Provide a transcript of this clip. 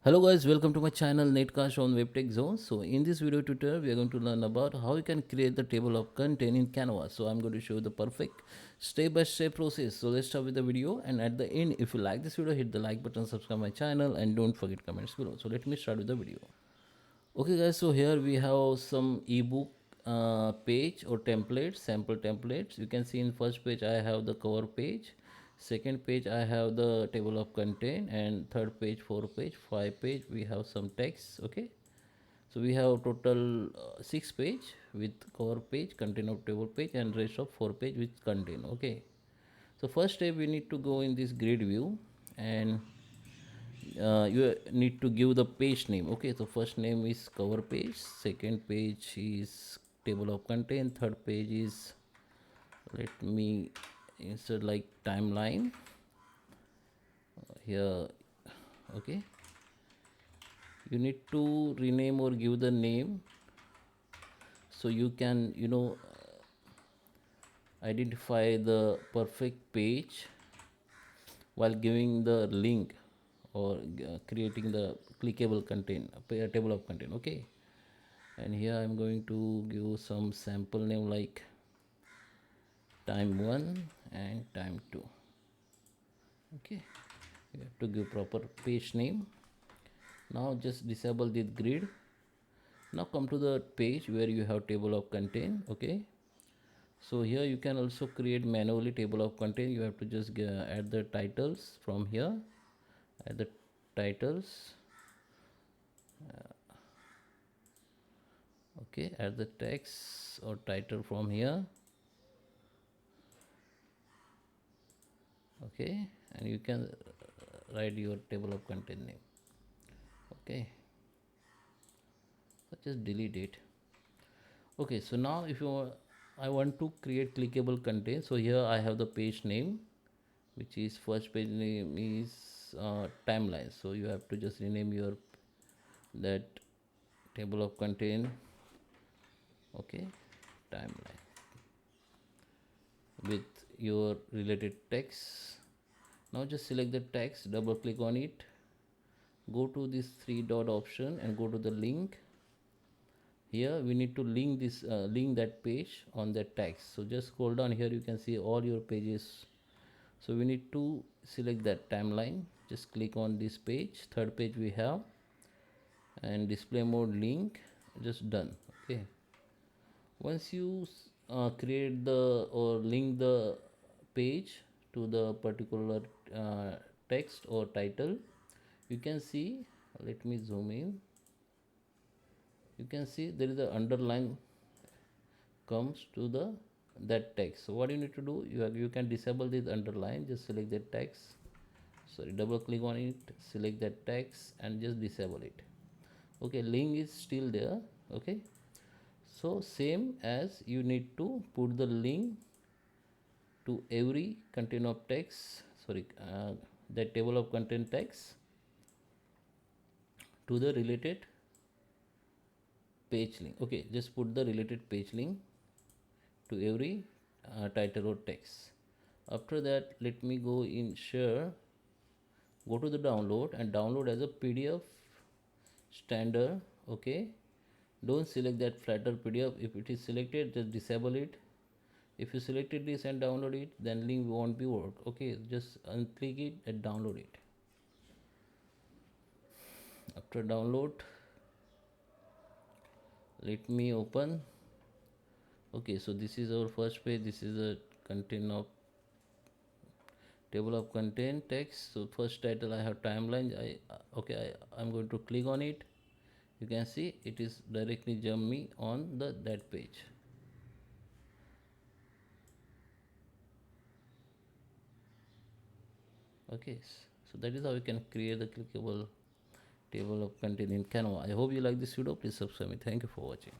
Hello guys, welcome to my channel Netcast on WebTech Zone. So in this video tutorial, we are going to learn about how you can create the table of content in Canva. So I'm going to show you the perfect step-by-step process. So let's start with the video, and at the end, if you like this video, hit the like button, subscribe my channel, and don't forget comments below. So let me start with the video. Okay guys, so here we have some ebook page or templates, sample templates. You can see in first page I have the cover page, second page I have the table of content, and third page, fourth page, five page we have some text. Okay, so we have total six page with cover page, content of table page, and rest of four page with content. Okay, so first step we need to go in this grid view, and you need to give the page name. Okay, so first name is cover page, second page is table of content, third page is, let me insert like timeline here. Okay, you need to rename or give the name so you can identify the perfect page while giving the link or creating the clickable content, table of content. Okay, and here I'm going to give some sample name like time 1 and time 2. Okay, you have to give proper page name. Now just disable this grid. Now come to the page where you have table of content. Okay, so here you can also create manually table of content. You have to just add the titles from here, add the titles. Okay, add the text or title from here. Okay, and you can write your table of content name. Okay, so just delete it. Okay, so now if you I want to create clickable content, so here I have the page name, which is first page name is timeline. So you have to just rename your that table of content. Okay, timeline with your related text. Now just select the text, double click on it, go to this three dot option and go to the link. Here we need to link this link that page on that text. So just scroll down here, you can see all your pages. So we need to select that timeline, just click on this page, third page we have, and display mode link, just done. Okay, once you create the or link the page to the particular uh, text or title, you can see, let me zoom in, you can see there is a underline comes to the that text. So what you need to do, you can disable this underline, just select the text, sorry, double click on it, select that text and just disable it. Okay, link is still there. Okay, so same as you need to put the link to every content of text, sorry, that table of content text to the related page link. Okay, just put the related page link to every title or text. After that, let me go in share, go to the download and download as a PDF standard. Okay, don't select that flatter PDF. If it is selected, just disable it. If you selected this and download it, then link won't be work. Okay, just unclick it and download it. After download, let me open. Okay, so this is our first page. This is a content of table of content text. So first title I have timeline. I'm going to click on it. You can see it is directly jump me on the that page. Okay, so that is how you can create the clickable table of content in Canva. I hope you like this video. Please subscribe me. Thank you for watching.